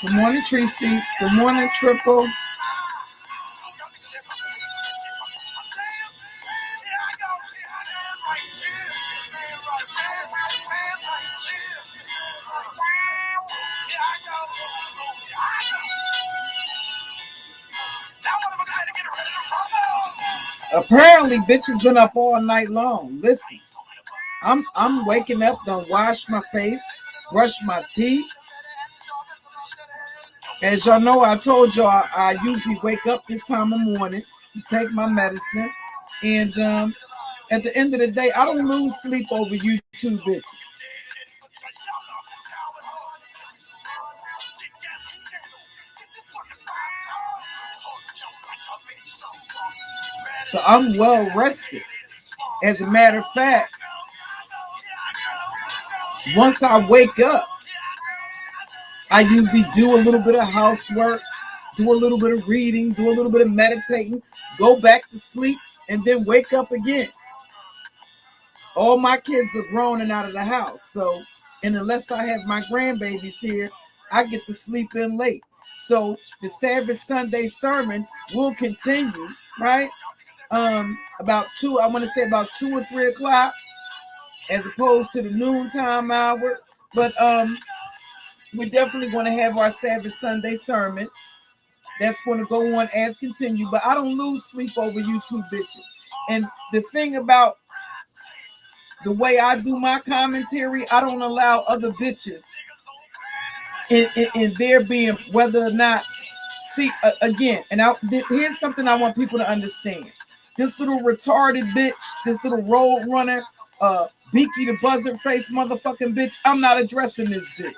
Good morning, Tracy. Good morning, Triple. Apparently, bitch has been up all night long. Listen, I'm waking up, don't wash my face, brush my teeth. As y'all know, I told y'all I usually wake up this time of morning to take my medicine. And at the end of the day, I don't lose sleep over you two bitches. So I'm well rested. As a matter of fact, once I wake up, I usually do a little bit of housework, do a little bit of reading, do a little bit of meditating, go back to sleep, and then wake up again. All my kids are grown and out of the house. So, and unless I have my grandbabies here, I get to sleep in late. So the Sabbath Sunday sermon will continue, right? About 2 or 3 o'clock, as opposed to the noontime hour. But we're definitely going to have our Sabbath Sunday sermon. That's going to go on as continue. But I don't lose sleep over you two bitches. And the thing about the way I do my commentary, I don't allow other bitches in their being, whether or not, see, again, and here's something I want people to understand. This little retarded bitch, this little road runner, Beaky the buzzard face motherfucking bitch, I'm not addressing this bitch.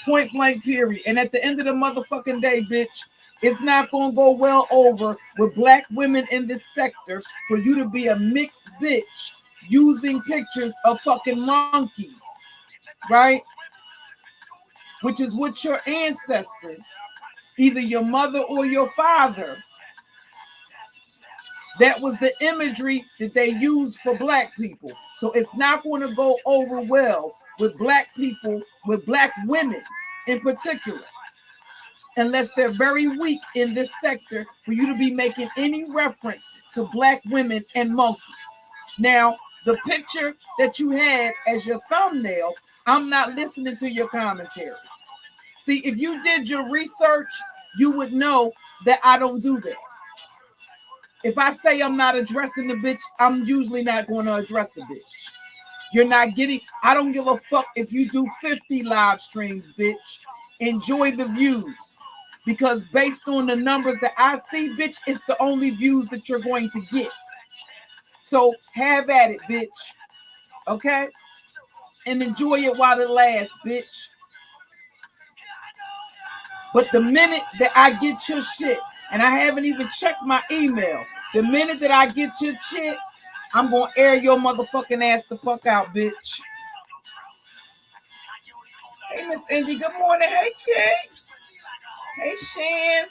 Point blank period. And at the end of the motherfucking day, bitch, it's not going to go well over with black women in this sector for you to be a mixed bitch using pictures of fucking monkeys, right? Which is what your ancestors, either your mother or your father, that was the imagery that they used for black people. So it's not going to go over well with black people, with black women in particular, unless they're very weak in this sector for you to be making any reference to black women and monkeys. Now, the picture that you had as your thumbnail, I'm not listening to your commentary. See, if you did your research, you would know that I don't do that. If I say I'm not addressing the bitch, I'm usually not going to address the bitch. You're not getting, I don't give a fuck if you do 50 live streams, bitch. Enjoy the views. Because based on the numbers that I see, bitch, it's the only views that you're going to get. So have at it, bitch. Okay? And enjoy it while it lasts, bitch. But the minute that I get your shit, and I haven't even checked my email, the minute that I get your shit, I'm going to air your motherfucking ass the fuck out, bitch. Hey, Miss Indy, good morning. Hey, Kate. Hey, Shan.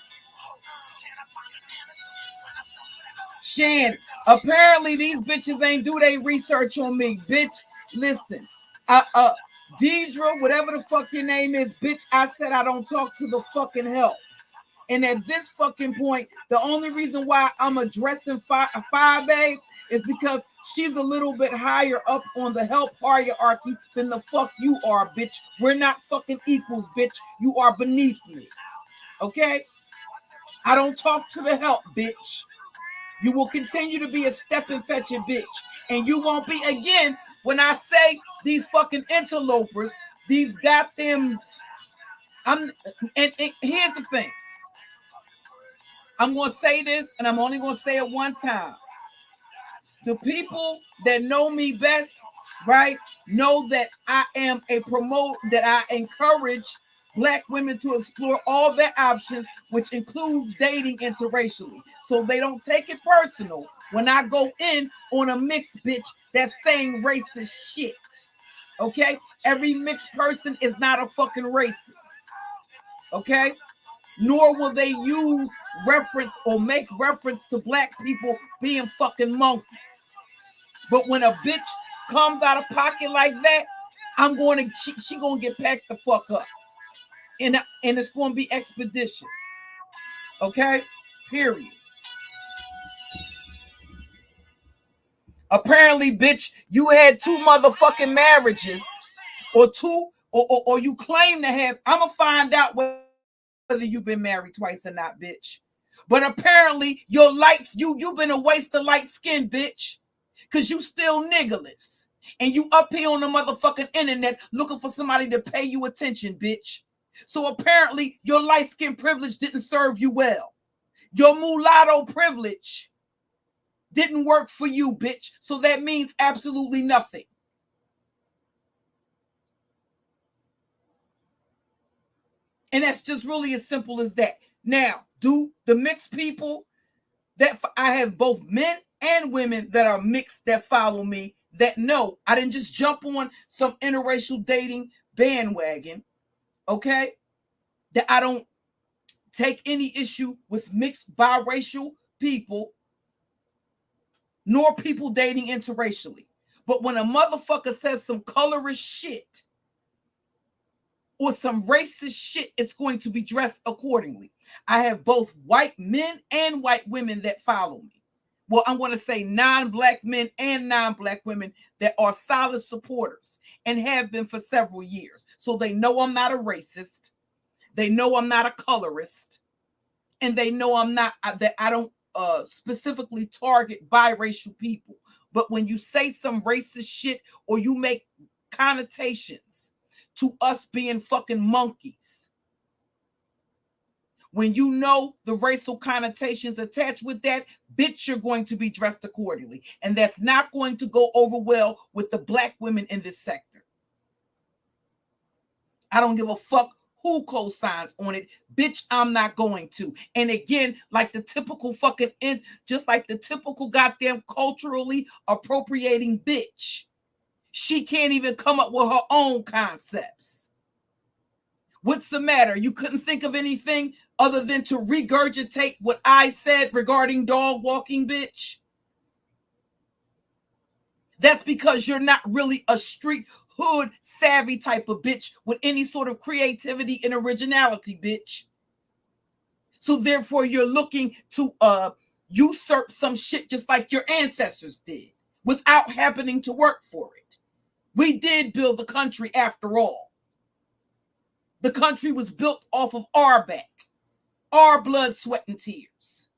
Shan, apparently these bitches ain't do their research on me, bitch. Listen, Deidre, whatever the fuck your name is, bitch, I said I don't talk to the fucking help. And at this fucking point, the only reason why I'm addressing 5A is because she's a little bit higher up on the help hierarchy than the fuck you are, bitch. We're not fucking equals, bitch. You are beneath me. Okay? I don't talk to the help, bitch. You will continue to be a step and fetch it, bitch. And you won't be, again, when I say these fucking interlopers, these goddamn, and here's the thing. I'm going to say this, and I'm only going to say it one time. The people that know me best, right, know that I am that I encourage black women to explore all their options, which includes dating interracially. So they don't take it personal when I go in on a mixed bitch that's saying racist shit. Okay? Every mixed person is not a fucking racist. Okay? Nor will they use reference or make reference to black people being fucking monkeys. But when a bitch comes out of pocket like that, I'm going to, she going to get packed the fuck up. And it's going to be expeditious. Okay? Period. Apparently, bitch, you had 2 motherfucking marriages, or 2, or you claim to have. I'm gonna find out whether you've been married twice or not, bitch. But apparently, your lights, you've been a waste of light skin, bitch, because you still niggerless. And you up here on the motherfucking internet looking for somebody to pay you attention, bitch. So apparently, your light skin privilege didn't serve you well. Your mulatto privilege didn't work for you, bitch. So that means absolutely nothing. And that's just really as simple as that. Now, do the mixed people that I have both men and women that are mixed that follow me that know I didn't just jump on some interracial dating bandwagon, okay? That I don't take any issue with mixed biracial people nor people dating interracially. But when a motherfucker says some colorist shit or some racist shit, it's going to be dressed accordingly. I have both white men and white women that follow me. Well, I'm going to say non-black men and non-black women that are solid supporters and have been for several years. So they know I'm not a racist. They know I'm not a colorist. And they know I'm not, that I don't specifically target biracial people. But when you say some racist shit or you make connotations to us being fucking monkeys, when you know the racial connotations attached with that, bitch, you're going to be dressed accordingly. And that's not going to go over well with the black women in this sector. I don't give a fuck who co-signs on it. Bitch, I'm not going to. And again, like the typical fucking, just like the typical goddamn culturally appropriating bitch, she can't even come up with her own concepts. What's the matter? You couldn't think of anything other than to regurgitate what I said regarding dog walking, bitch? That's because you're not really a street hood savvy type of bitch with any sort of creativity and originality, bitch. So therefore you're looking to usurp some shit just like your ancestors did without happening to work for it. We did build the country after all. The country was built off of our back, our blood, sweat, and tears.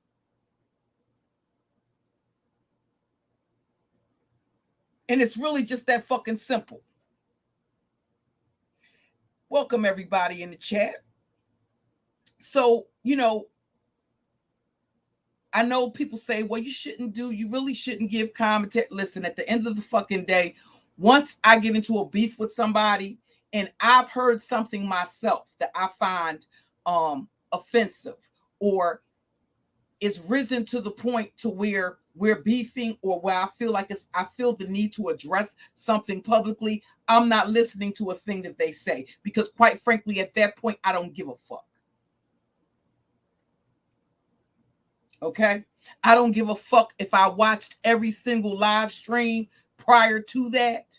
And it's really just that fucking simple. Welcome everybody in the chat. So, you know, I know people say, well, you really shouldn't give commentary. Listen, at the end of the fucking day, once I get into a beef with somebody and I've heard something myself that I find offensive or it's risen to the point to where we're beefing or where I feel the need to address something publicly, I'm not listening to a thing that they say because quite frankly, at that point, I don't give a fuck. Okay? I don't give a fuck if I watched every single live stream prior to that.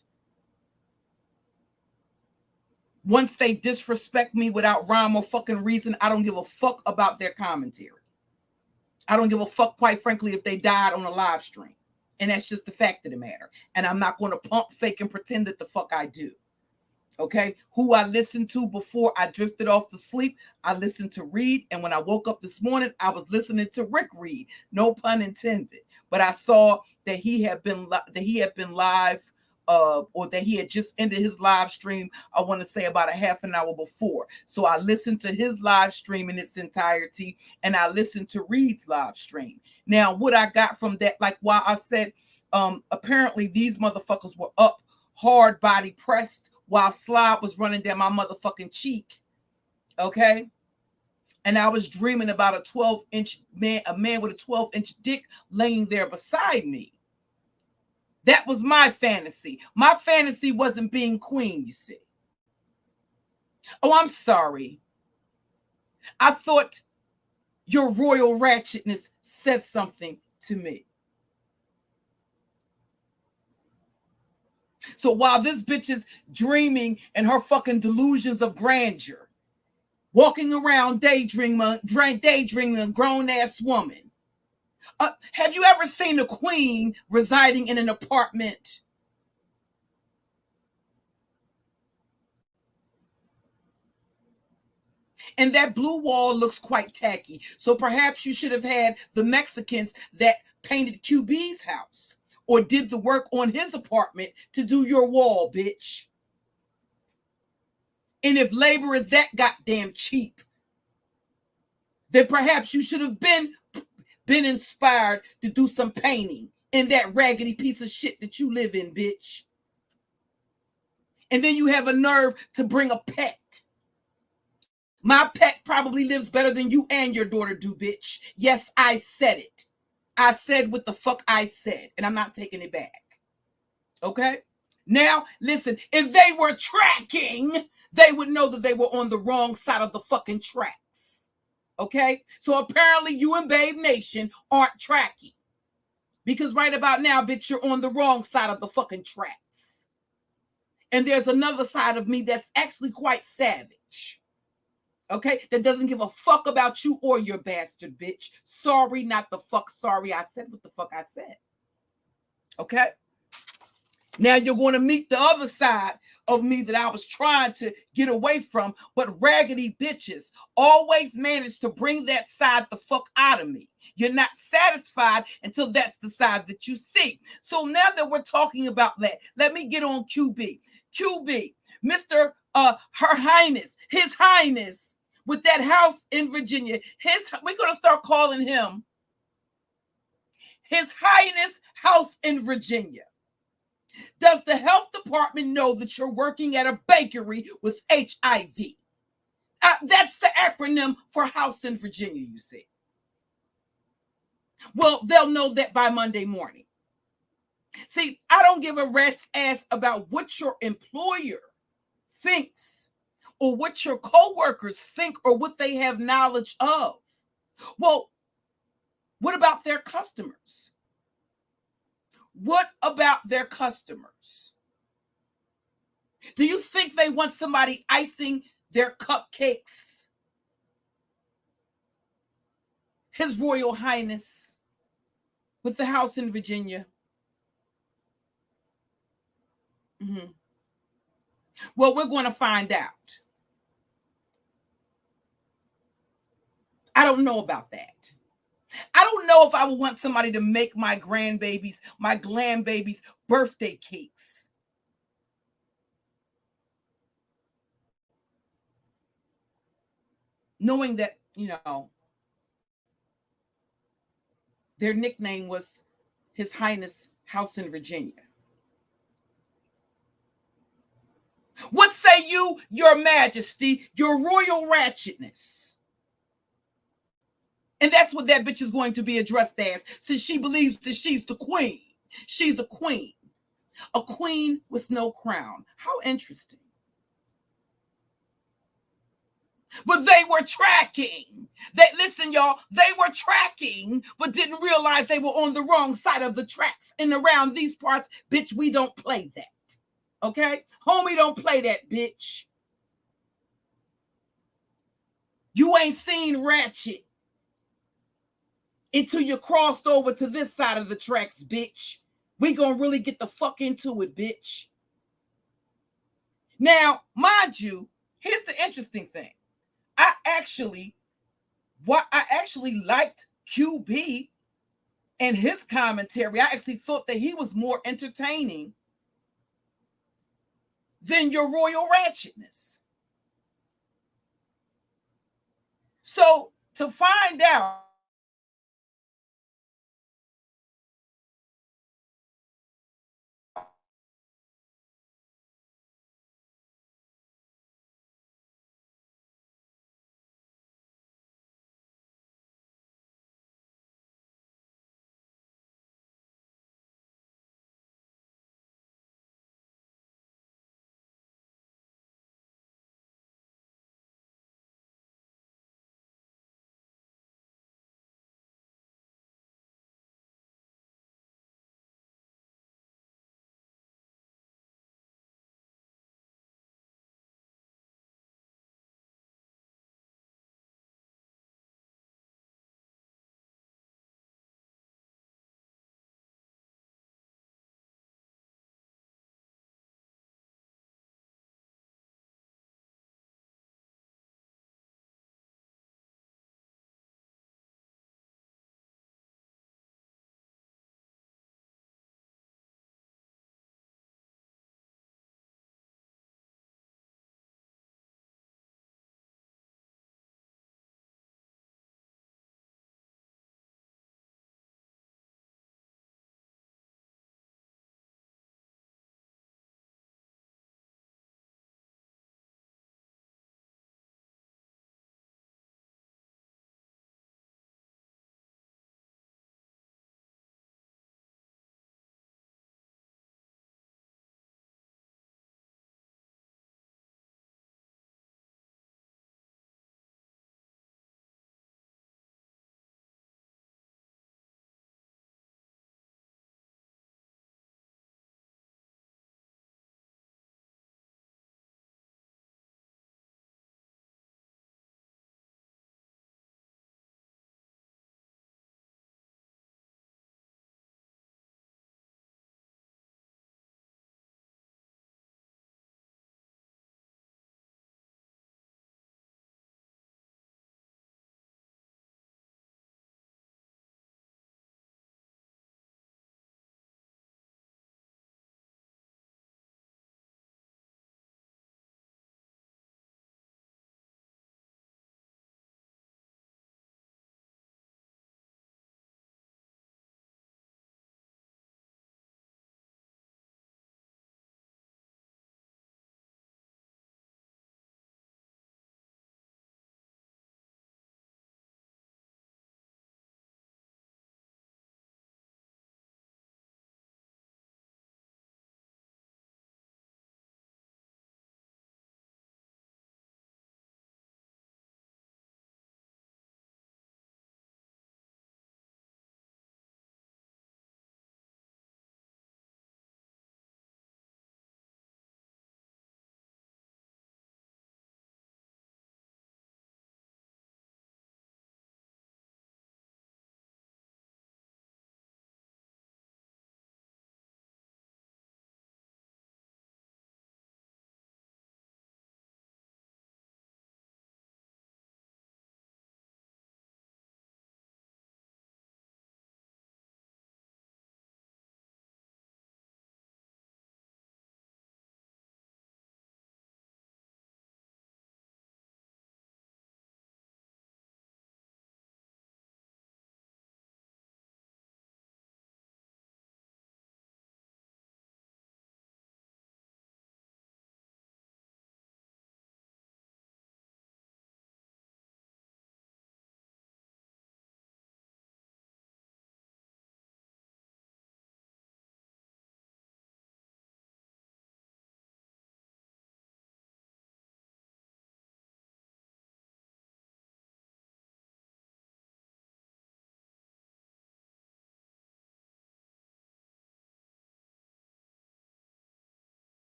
Once they disrespect me without rhyme or fucking reason, I don't give a fuck about their commentary. I don't give a fuck, quite frankly, if they died on a live stream. And that's just the fact of the matter. And I'm not going to pump, fake, and pretend that the fuck I do. Okay? Who I listened to before I drifted off to sleep, I listened to Reed. And when I woke up this morning, I was listening to Rick Reed. No pun intended. But I saw that he had been live, or that he had just ended his live stream, I want to say about a half an hour before. So I listened to his live stream in its entirety, and I listened to Reed's live stream. Now, what I got from that, like why I said, apparently these motherfuckers were up hard body pressed while Slide was running down my motherfucking cheek. Okay? And I was dreaming about a 12-inch man, a man with a 12-inch dick laying there beside me. That was my fantasy. My fantasy wasn't being queen, you see. Oh, I'm sorry. I thought your royal ratchetness said something to me. So while this bitch is dreaming and her fucking delusions of grandeur, walking around daydreaming, a grown-ass woman. Have you ever seen a queen residing in an apartment? And that blue wall looks quite tacky. So perhaps you should have had the Mexicans that painted QB's house or did the work on his apartment to do your wall, bitch. And if labor is that goddamn cheap, then perhaps you should have been inspired to do some painting in that raggedy piece of shit that you live in, bitch. And then you have a nerve to bring a pet. My pet probably lives better than you and your daughter do, bitch. Yes, I said it. I said what the fuck I said, and I'm not taking it back. Okay? Now, listen, if they were tracking, they would know that they were on the wrong side of the fucking tracks. Okay? So apparently you and Babe Nation aren't tracking. Because right about now, bitch, you're on the wrong side of the fucking tracks. And there's another side of me that's actually quite savage. Okay? That doesn't give a fuck about you or your bastard, bitch. Sorry, not the fuck sorry. I said what the fuck I said. Okay? Now you're going to meet the other side of me that I was trying to get away from, but raggedy bitches always manage to bring that side the fuck out of me. You're not satisfied until that's the side that you see. So now that we're talking about that, let me get on QB. QB, Mr. Her Highness, His Highness, with that house in Virginia. We're going to start calling him His Highness House in Virginia. Does the health department know that you're working at a bakery with HIV? That's the acronym for house in Virginia, you see. Well, they'll know that by Monday morning. See, I don't give a rat's ass about what your employer thinks or what your coworkers think or what they have knowledge of. Well, what about their customers? What about their customers? Do you think they want somebody icing their cupcakes? His Royal Highness with the house in Virginia. Well, we're going to find out. I don't know about that. I don't know if I would want somebody to make my grandbabies, my glam babies' birthday cakes. Knowing that, their nickname was His Highness House in Virginia. What say you, Your Majesty, Your Royal Ratchetness? And that's what that bitch is going to be addressed as, since she believes that she's the queen. She's a queen with no crown. How interesting. But they were tracking. Listen, y'all, they were tracking, but didn't realize they were on the wrong side of the tracks. And around these parts, bitch, we don't play that. Okay? Homie, don't play that, bitch. You ain't seen Ratchet until you crossed over to this side of the tracks, bitch. We gonna really get the fuck into it, bitch. Now, mind you, here's the interesting thing. I actually liked QB and his commentary. I actually thought that he was more entertaining than Your Royal Ratchetness. So to find out